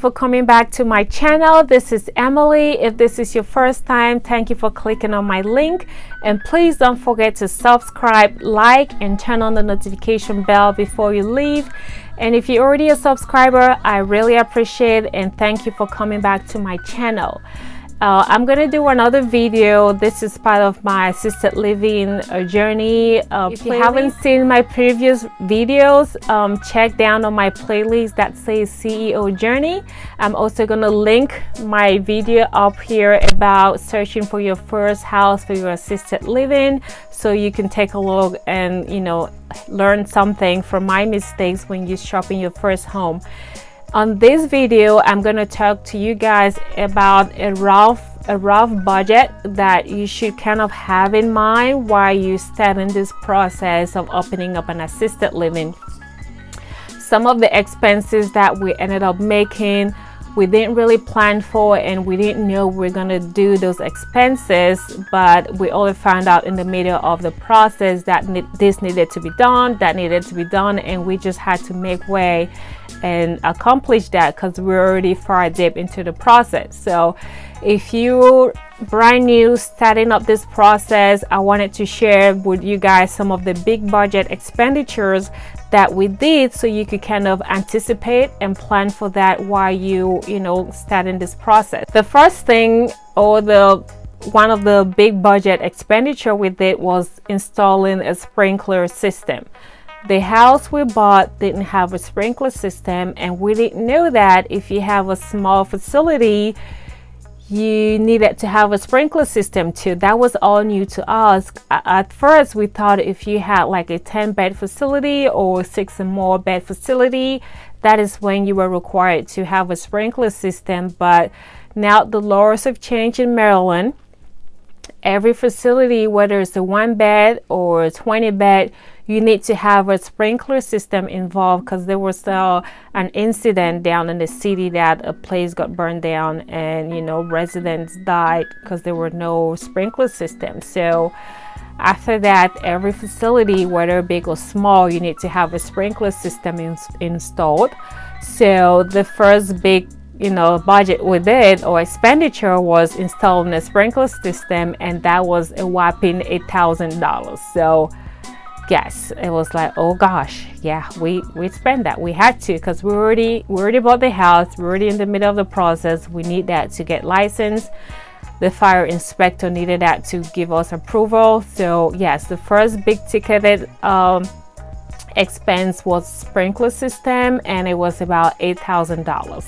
for coming back to my channel. This is Emily. If this is your first time, thank you for clicking on my link, and please don't forget to subscribe, like, and turn on the notification bell before you leave. And if you're already a subscriber, I really appreciate it, and thank you for coming back to my channel. I'm gonna do another video. This is part of my assisted living journey. If you haven't seen my previous videos, check down on my playlist that says CEO Journey. I'm also gonna link my video up here about searching for your first house for your assisted living, so you can take a look and learn something from my mistakes when you're shopping your first home. On this video, I'm going to talk to you guys about a rough budget that you should kind of have in mind while you start in this process of opening up an assisted living. Some of the expenses that we ended up making, we didn't really plan for, and we didn't know we were going to do those expenses, but we only found out in the middle of the process that this needed to be done, that needed to be done, and we just had to make way and accomplish that because we're already far deep into the process. So if you're brand new starting up this process, I wanted to share with you guys some of the big budget expenditures that we did, so you could kind of anticipate and plan for that while you starting this process. The first thing, or one of the big budget expenditure we did, was installing a sprinkler system. The house we bought didn't have a sprinkler system, and we didn't know that if you have a small facility, you needed to have a sprinkler system too. That was all new to us. At first, we thought if you had like a 10-bed facility or 6 or more bed facility, that is when you were required to have a sprinkler system. But now the laws have changed in Maryland. Every facility, whether it's a 1-bed or a 20-bed, you need to have a sprinkler system involved, because there was an incident down in the city that a place got burned down, and residents died because there were no sprinkler systems. So after that, every facility, whether big or small, you need to have a sprinkler system installed. So the first big budget we did, or expenditure, was installing a sprinkler system, and that was a whopping $8,000. So yes, it was like, oh gosh, yeah, we spent that. We had to, because we already bought the house. We're already in the middle of the process. We need that to get licensed. The fire inspector needed that to give us approval. So yes, the first big ticketed expense was sprinkler system, and it was about $8,000.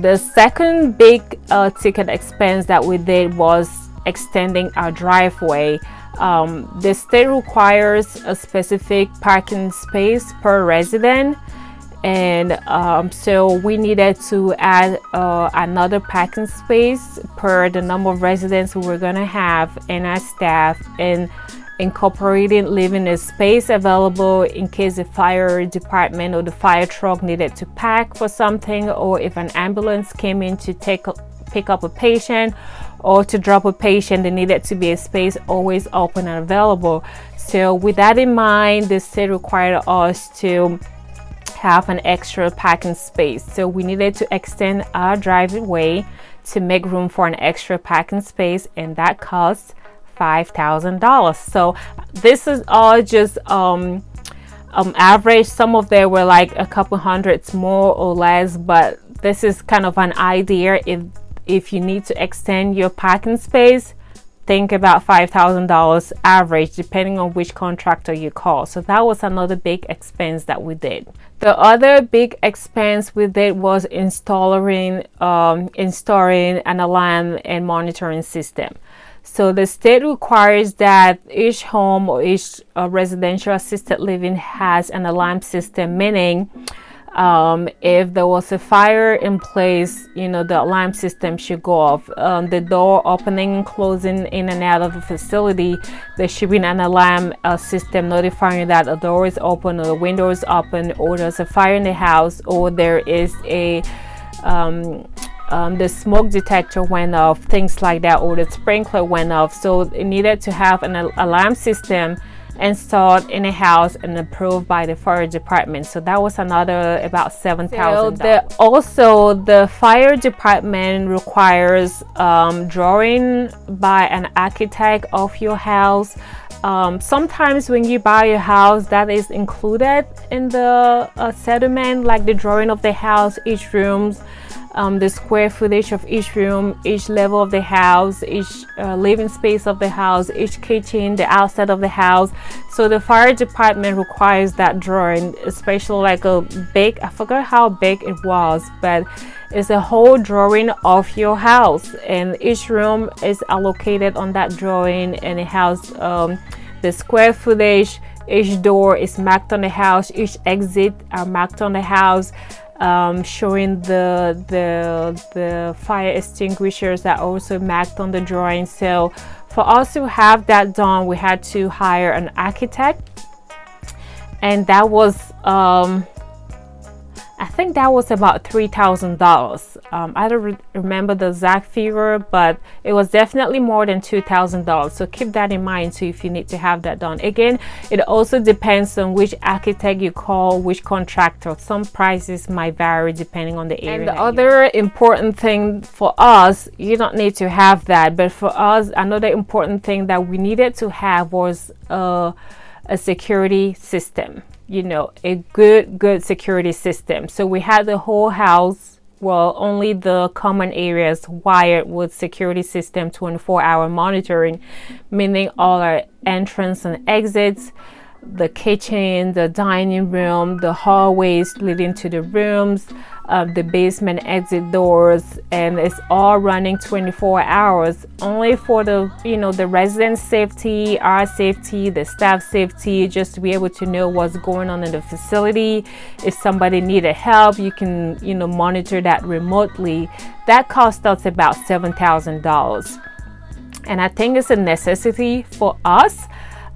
The second big ticket expense that we did was extending our driveway. The state requires a specific parking space per resident, and so we needed to add another parking space per the number of residents we were going to have, and our staff, and incorporating leaving a space available in case the fire department or the fire truck needed to pack for something, or if an ambulance came in to pick up a patient or to drop a patient, there needed to be a space always open and available. So with that in mind, the state required us to have an extra parking space. So we needed to extend our driveway to make room for an extra parking space, and that cost $5,000. So this is all just average. Some of them were like a couple hundreds more or less, but this is kind of an idea. If you need to extend your parking space, think about $5,000 average, depending on which contractor you call. So that was another big expense that we did. The other big expense we did was installing an alarm and monitoring system. So the state requires that each home or each residential assisted living has an alarm system, meaning if there was a fire in place, the alarm system should go off. The door opening and closing in and out of the facility, there should be an alarm system notifying that a door is open, or the window is open, or there's a fire in the house, or there is a the smoke detector went off, things like that, or the sprinkler went off. So it needed to have an alarm system installed in a house and approved by the fire department. So that was another about $7,000. So also the fire department requires drawing by an architect of your house. Sometimes when you buy a house, that is included in the settlement, like the drawing of the house, each rooms, the square footage of each room, each level of the house, each living space of the house, each kitchen, the outside of the house. So the fire department requires that drawing, especially like a big, I forgot how big it was, but it's a whole drawing of your house, and each room is allocated on that drawing, and it has the square footage. Each door is marked on the house, each exit are marked on the house, showing the fire extinguishers that are also marked on the drawing. So for us to have that done, we had to hire an architect, and that was I think that was about $3,000. I don't remember the exact figure, but it was definitely more than $2,000. So keep that in mind too if you need to have that done. Again, it also depends on which architect you call, which contractor. Some prices might vary depending on the area. And the other important thing for us, you don't need to have that, but for us, another important thing that we needed to have was a security system. You know, a good security system. So we had the whole house, well, only the common areas wired with security system, 24-hour monitoring, meaning all our entrance and exits, the kitchen, the dining room, the hallways leading to the rooms, the basement exit doors, and it's all running 24 hours only for the, you know, the resident safety, our safety, the staff safety, just to be able to know what's going on in the facility. If somebody needed help, you can, you know, monitor that remotely. That cost us about $7,000, and I think it's a necessity for us.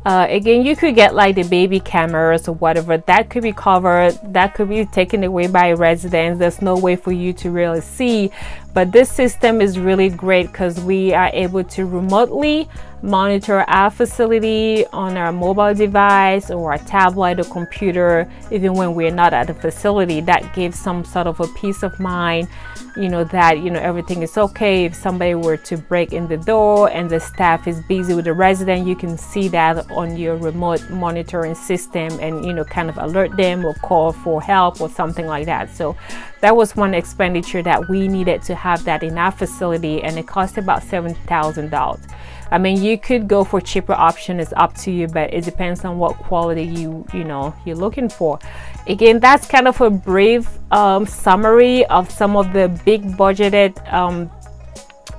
Again, you could get like the baby cameras or whatever, that could be covered, that could be taken away by residents. There's no way for you to really see, but this system is really great because we are able to remotely monitor our facility on our mobile device or our tablet or computer, even when we're not at the facility. That gives some sort of a peace of mind, you know, that, you know, everything is okay. If somebody were to break in the door and the staff is busy with the resident, you can see that on your remote monitoring system and, you know, kind of alert them or call for help or something like that. So that was one expenditure that we needed to have that in our facility, and it cost about $7,000. I mean, you could go for cheaper option, it's up to you, but it depends on what quality you know you're looking for. Again, that's kind of a brief summary of some of the big budgeted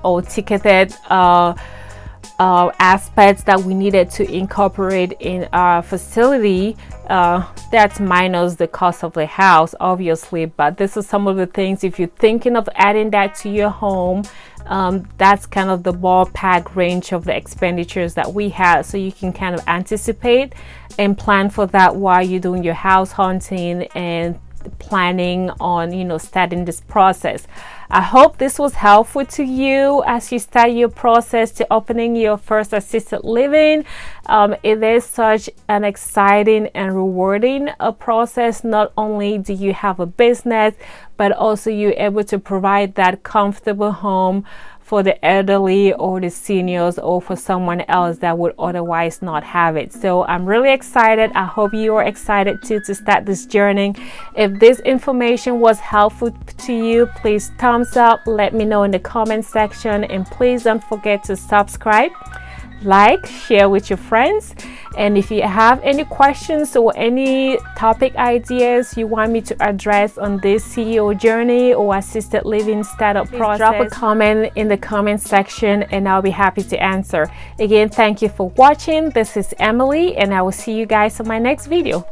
or ticketed aspects that we needed to incorporate in our facility. That's minus the cost of the house, obviously, but this is some of the things. If you're thinking of adding that to your home, that's kind of the ballpark range of the expenditures that we had, so you can kind of anticipate and plan for that while you're doing your house hunting and planning on, you know, starting this process. I hope this was helpful to you as you start your process to opening your first assisted living. It is such an exciting and rewarding process. Not only do you have a business, but also you're able to provide that comfortable home for the elderly or the seniors or for someone else that would otherwise not have it. So I'm really excited. I hope you are excited too to start this journey. If this information was helpful to you, please thumbs up, let me know in the comment section, and please don't forget to subscribe, like, share with your friends. And if you have any questions or any topic ideas you want me to address on this CEO journey or assisted living startup process, drop a comment in the comment section and I'll be happy to answer. Again, thank you for watching. This is Emily, and I will see you guys on my next video.